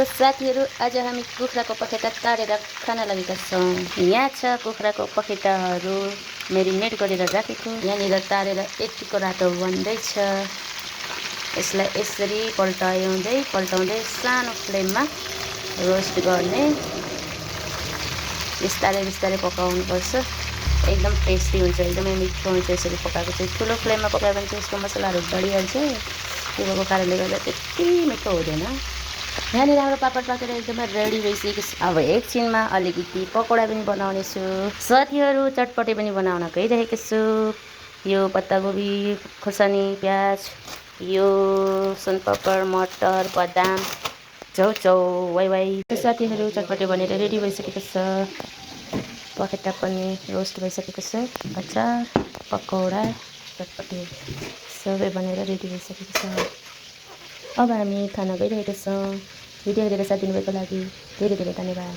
साथीहरू आज हामी कुखुराको पखेटा तारेर खान लागेका छौँ। यहाँ छ कुखुराको पखेटाहरू मेरिनेट गरेर राखेको। यहाँनिर तारेर एकटिको रातो बन्दैछ। यसलाई यसरी पल्टाउँदै सानो फ्लेममा रोस्ट गर्ने। बिस्तारै पकाउनुपर्छ। एकदम टेस्टी हुन्छ, एकदमै मिठो हुन्छ। यसरी पकाएको चाहिँ ठुलो फ्लेममा पकायो भने चाहिँ यसको मसलाहरू बढिहाल्छ। त्यो भएको कारणले गर्दा त्यति मिठो हुँदैन। यहाँनिर हाम्रो पापड पाकेर एकदमै रेडी भइसकेको छ। अब एकछिनमा अलिकति पकौडा पनि बनाउने छु। साथीहरू चटपटे पनि बनाउन गइरहेको छु। यो पत्तागोभी, खुर्सानी, प्याज, यो सुनपापड, मटर, बदाम, चाउचाउ, वाइ। साथीहरू चटपटे बनेर रेडी भइसकेको छ। पखेटा पनि रोस्ट भइसकेको छ। अचार, पकौडा, चटपटे सबै बनेर रेडी भइसकेको छ। अब हामी खान गइरहेका छौँ। भिडियो हेरेर साथ दिनुभएको लागि धेरै धेरै धन्यवाद।